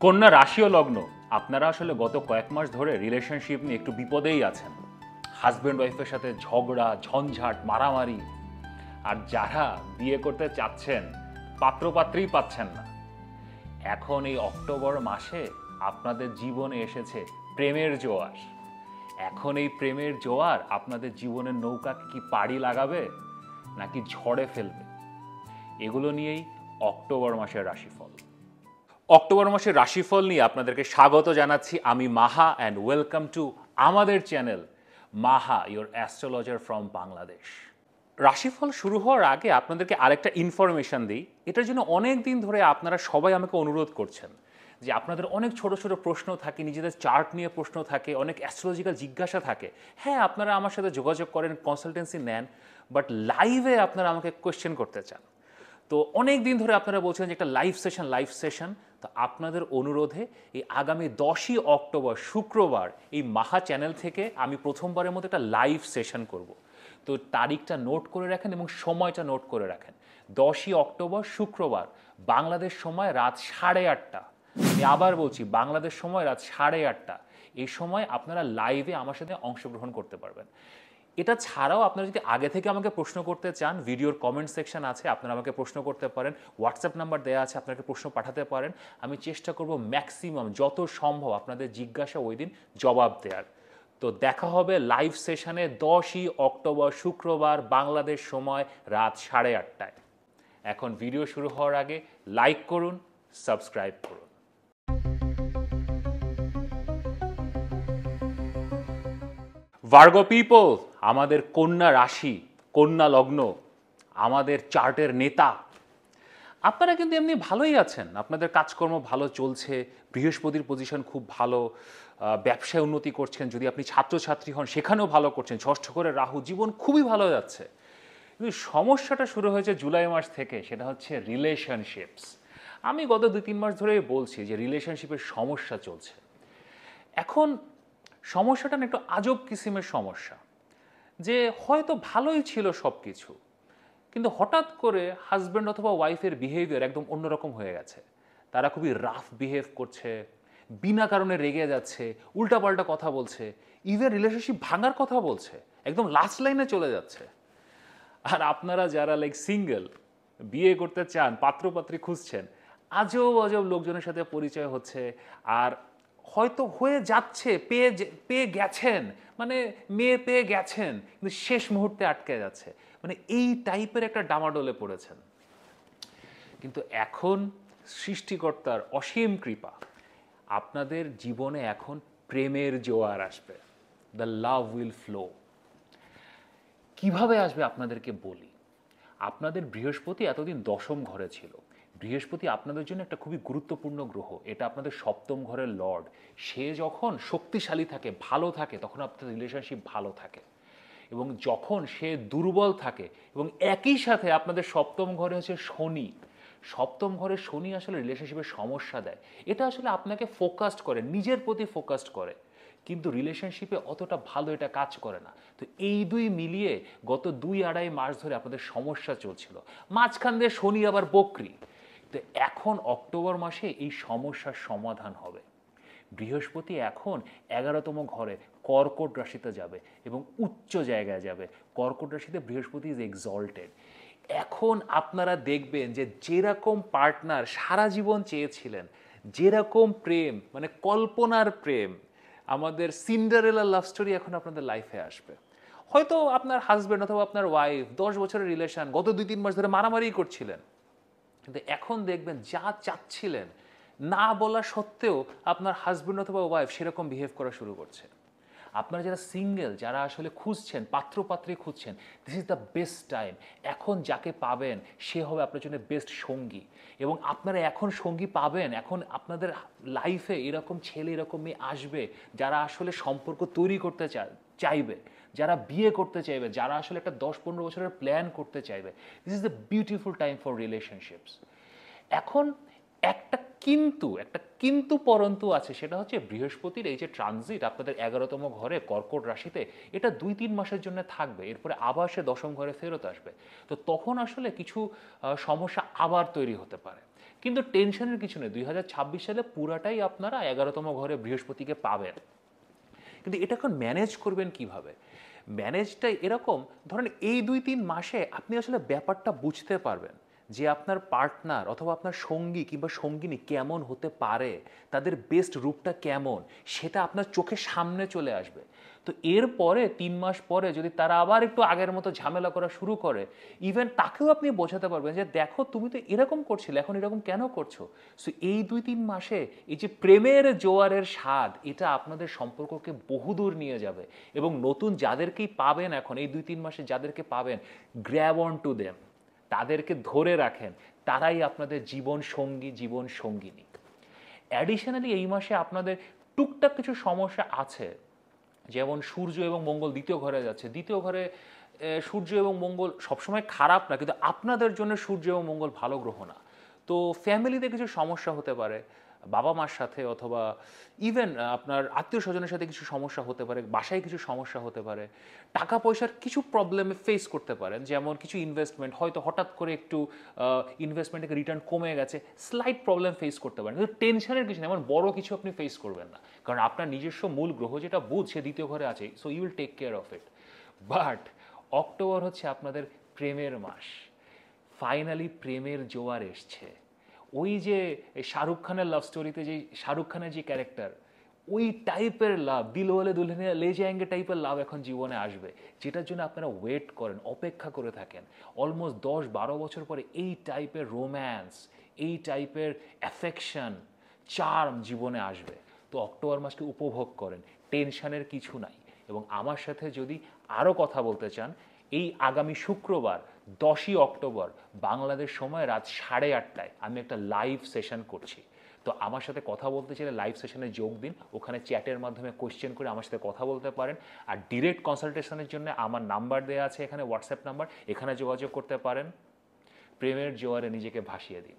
কন্যা রাশি ও লগ্ন আপনারা আসলে গত কয়েক মাস ধরে রিলেশনশিপ নিয়ে একটু বিপদেই আছেন। হাজব্যান্ড ওয়াইফের সাথে ঝগড়া, ঝঞ্ঝাট, মারামারি। আর যারা বিয়ে করতে চাচ্ছেন পাত্রপাত্রীই পাচ্ছেন না। এখন এই অক্টোবর মাসে আপনাদের জীবনে এসেছে প্রেমের জোয়ার। এখন এই প্রেমের জোয়ার আপনাদের জীবনের নৌকাকে কি পাড়ি লাগাবে নাকি ঝড়ে ফেলবে, এগুলো নিয়েই অক্টোবর মাসের রাশিফল। অক্টোবর মাসের রাশিফল নিয়ে আপনাদেরকে স্বাগত জানাচ্ছি। আমি মাহা অ্যান্ড ওয়েলকাম টু আমাদের channel Maha, your astrologer from Bangladesh. রাশিফল শুরু হওয়ার আগে আপনাদেরকে আরেকটা ইনফরমেশন দিই। এটার জন্য অনেক দিন ধরে আপনারা সবাই আমাকে অনুরোধ করছেন যে আপনাদের অনেক ছোট ছোট প্রশ্ন থাকে, নিজেদের চার্ট নিয়ে প্রশ্ন থাকে, অনেক অ্যাস্ট্রোলজিক্যাল জিজ্ঞাসা থাকে। হ্যাঁ, আপনারা আমার সাথে যোগাযোগ করেন, কনসালটেন্সি নেন, বাট লাইভে আপনারা আমাকে কোয়েশ্চেন করতে চান। তো অনেক দিন ধরে আপনারা বলছেন যে একটা লাইভ সেশন। তো আপনাদের অনুরোধে এই আগামী 10ই অক্টোবর শুক্রবার এই মাহা চ্যানেল থেকে আমি প্রথমবারের মতো একটা লাইভ সেশন করব। তো তারিখটা নোট করে রাখেন এবং সময়টা নোট করে রাখেন। 10ই অক্টোবর শুক্রবার, বাংলাদেশ সময় রাত 8:30। আমি আবার বলছি, বাংলাদেশ সময় রাত 8:30। এই সময় আপনারা লাইভে আমার সাথে অংশগ্রহণ করতে পারবেন। এটা ছাড়াও আপনারা যদি আগে থেকে আমাকে প্রশ্ন করতে চান, ভিডিওর কমেন্ট সেকশন আছে, আপনারা আমাকে প্রশ্ন করতে পারেন। হোয়াটসঅ্যাপ নাম্বার দেওয়া আছে, আপনাকে প্রশ্ন পাঠাতে পারেন। আমি চেষ্টা করব ম্যাক্সিমাম যত সম্ভব আপনাদের জিজ্ঞাসা ওই দিন জবাব দেওয়ার। তো দেখা হবে লাইভ সেশনে 10ই অক্টোবর শুক্রবার, বাংলাদেশ সময় রাত 8:30। এখন ভিডিও শুরু হওয়ার আগে লাইক করুন, সাবস্ক্রাইব করুন। ভার্গো পিপল, আমাদের কন্যা রাশি, কন্যা লগ্ন, আমাদের চার্টের নেতা। আপনারা কিন্তু এমনি ভালোই আছেন, আপনাদের কাজকর্ম ভালো চলছে, বৃহস্পতির পজিশন খুব ভালো, ব্যবসায় উন্নতি করছেন। যদি আপনি ছাত্রছাত্রী হন সেখানেও ভালো করছেন, ষষ্ঠ করে রাহু, জীবন খুবই ভালো যাচ্ছে। কিন্তু সমস্যাটা শুরু হয়েছে জুলাই মাস থেকে, সেটা হচ্ছে রিলেশনশিপস। আমি গত 2-3 মাস ধরেই বলছি যে রিলেশনশিপের সমস্যা চলছে। এখন সমস্যাটা না একটু আজব কিসিমের সমস্যা, যে হয়তো ভালোই ছিল সব কিছু, কিন্তু হঠাৎ করে হাজব্যান্ড অথবা ওয়াইফের বিহেভিয়ার একদম অন্যরকম হয়ে গেছে। তারা খুবই রাফ বিহেভ করছে, বিনা কারণে রেগে যাচ্ছে, উল্টাপাল্টা কথা বলছে, ইভেন রিলেশনশিপ ভাঙার কথা বলছে, একদম লাস্ট লাইনে চলে যাচ্ছে। আর আপনারা যারা সিঙ্গেল, বিয়ে করতে চান, পাত্রপাত্রী খুঁজছেন, আজব আজব লোকজনের সাথে পরিচয় হচ্ছে। আর হয়তো হয়ে যাচ্ছে, পেয়ে গেছেন, মানে মেয়ে পেয়ে গেছেন, কিন্তু শেষ মুহূর্তে আটকে যাচ্ছে। মানে এই টাইপের একটা ডামাডোলে পড়েছেন। কিন্তু এখন সৃষ্টিকর্তার অসীম কৃপা, আপনাদের জীবনে এখন প্রেমের জোয়ার আসবে। The love will flow. কিভাবে আসবে আপনাদেরকে বলি। আপনাদের বৃহস্পতি এতদিন 10ম ঘরে ছিল। বৃহস্পতি আপনাদের জন্য একটা খুবই গুরুত্বপূর্ণ গ্রহ, এটা আপনাদের 7ম ঘরের লর্ড। সে যখন শক্তিশালী থাকে, ভালো থাকে, তখন আপনাদের রিলেশনশিপ ভালো থাকে। এবং যখন সে দুর্বল থাকে এবং একই সাথে আপনাদের 7ম ঘরে হচ্ছে শনি, 7ম ঘরে শনি আসলে রিলেশনশিপের সমস্যা দেয়। এটা আসলে আপনাকে ফোকাসড করে, নিজের প্রতি ফোকাসড করে, কিন্তু রিলেশনশিপে অতটা ভালো এটা কাজ করে না। তো এই দুই মিলিয়ে গত 2-2.5 মাস ধরে আপনাদের সমস্যা চলছিল। মাঝখান দিয়ে শনি আবার বকরি। তো এখন অক্টোবর মাসে এই সমস্যার সমাধান হবে। বৃহস্পতি এখন 11তম ঘরে কর্কট রাশিতে যাবে এবং উচ্চ জায়গায় যাবে। কর্কট রাশিতে বৃহস্পতি ইজ এক্সল্টেড। এখন আপনারা দেখবেন যে যেরকম পার্টনার সারা জীবন চেয়েছিলেন, যেরকম প্রেম, মানে কল্পনার প্রেম, আমাদের সিন্ডারেলা লাভ স্টোরি এখন আপনাদের লাইফে আসবে। হয়তো আপনার হাজব্যান্ড অথবা আপনার ওয়াইফ 10 বছরের রিলেশন, গত 2-3 মাস ধরে মারামারি করছিলেন, কিন্তু এখন দেখবেন যা চাচ্ছিলেন না বলা সত্ত্বেও আপনার হাজব্যান্ড অথবা ওয়াইফ সেরকম বিহেভ করা শুরু করছে। আপনারা যারা সিঙ্গেল, যারা আসলে খুঁজছেন, পাত্রপাত্রী খুঁজছেন, this is the best time. এখন যাকে পাবেন সে হবে আপনার জন্য বেস্ট সঙ্গী। এবং আপনারা এখন সঙ্গী পাবেন, এখন আপনাদের লাইফে এরকম ছেলে, এরকম মেয়ে আসবে যারা আসলে সম্পর্ক তৈরি করতে চাইবে, যারা বিয়ে করতে চাইবে, যারা আসলে একটা 10-15 বছরের প্ল্যান করতে চাইবে। This is the beautiful time for relationships. এখন একটা কিন্তু পরন্তু আছে, সেটা হচ্ছে বৃহস্পতির এই যে ট্রানজিট আপনাদের 11তম ঘরে কর্কট রাশিতে, এটা 2-3 মাসের জন্য থাকবে। এরপরে আবার সে 10ম ঘরে ফেরত আসবে। তো তখন আসলে কিছু সমস্যা আবার তৈরি হতে পারে। কিন্তু টেনশনের কিছু নেই, 2026 সালে পুরাটাই আপনারা 11তম ঘরে বৃহস্পতিকে পাবেন। কিন্তু এটা এখন ম্যানেজ করবেন কিভাবে? ম্যানেজটা এরকম, ধরেন এই 2-3 মাসে আপনি আসলে ব্যাপারটা বুঝতে পারবেন যে আপনার পার্টনার অথবা আপনার সঙ্গী কিংবা সঙ্গিনী কেমন হতে পারে, তাদের বেস্ট রূপটা কেমন, সেটা আপনার চোখের সামনে চলে আসবে। তো এরপরে 3 মাস পরে যদি তারা আবার একটু আগের মতো ঝামেলা করা শুরু করে, ইভেন তাকেও আপনি বোঝাতে পারবেন যে দেখো তুমি তো এরকম করছিলে, এখন এরকম কেন করছো। সো এই 2-3 মাসে এই যে প্রেমের জোয়ারের স্বাদ, এটা আপনাদের সম্পর্ককে বহুদূর নিয়ে যাবে। এবং নতুন যাদেরকেই পাবেন এখন এই 2-3 মাসে যাদেরকে পাবেন, গ্র্যাব অন টু দেম, তাদেরকে ধরে রাখেন, তারাই আপনাদের জীবন সঙ্গী, জীবন সঙ্গিনী। অ্যাডিশনালি এই মাসে আপনাদের টুকটাক কিছু সমস্যা আছে, যেমন সূর্য এবং মঙ্গল দ্বিতীয় ঘরে যাচ্ছে। দ্বিতীয় ঘরে সূর্য এবং মঙ্গল সবসময় খারাপ না, কিন্তু আপনাদের জন্য সূর্য এবং মঙ্গল ভালো গ্রহ না। তো ফ্যামিলিতে কিছু সমস্যা হতে পারে, বাবা মার সাথে অথবা ইভেন আপনার আত্মীয় স্বজনের সাথে কিছু সমস্যা হতে পারে, বাসায় কিছু সমস্যা হতে পারে, টাকা পয়সার কিছু প্রবলেমে ফেস করতে পারেন, যেমন কিছু ইনভেস্টমেন্ট হয়তো হঠাৎ করে একটু ইনভেস্টমেন্টে রিটার্ন কমে গেছে, স্লাইট প্রবলেম ফেস করতে পারেন। কিন্তু টেনশনের কিছু নেই, এমন বড় কিছু আপনি ফেস করবেন না, কারণ আপনার নিজস্ব মূল গ্রহ যেটা বুধ, সে দ্বিতীয় ঘরে আছে, so you will take care of it. But October হচ্ছে আপনাদের প্রেমের মাস। ফাইনালি প্রেমের জোয়ার এসছে। ওই যে শাহরুখ খানের লাভ স্টোরিতে যে শাহরুখ খানের যে ক্যারেক্টার, ওই টাইপের লাভ, দিলওয়ালে দুলহানিয়া লে যায়েঙ্গে টাইপের লাভ এখন জীবনে আসবে, যেটার জন্য আপনারা ওয়েট করেন, অপেক্ষা করে থাকেন। অলমোস্ট 10-12 বছর পরে এই টাইপের রোম্যান্স, এই টাইপের অ্যাফেকশন, চার্ম জীবনে আসবে। তো অক্টোবর মাসকে উপভোগ করেন, টেনশনের কিছু নাই। এবং আমার সাথে যদি আরও কথা বলতে চান, এই আগামী শুক্রবার 10ই অক্টোবর বাংলাদেশ সময় রাত 8:30টায় আমি একটা লাইভ সেশন করছি। তো আমার সাথে কথা বলতে চাইলে লাইভ সেশনে যোগ দিন, ওখানে চ্যাটের মাধ্যমে কোয়েশ্চেন করে আমার সাথে কথা বলতে পারেন। আর ডিরেক্ট কনসালটেশনের জন্য আমার নাম্বার দেওয়া আছে এখানে, হোয়াটসঅ্যাপ নাম্বার, এখানে যোগাযোগ করতে পারেন। প্রেমের জোয়ারে নিজেকে ভাসিয়ে দিন।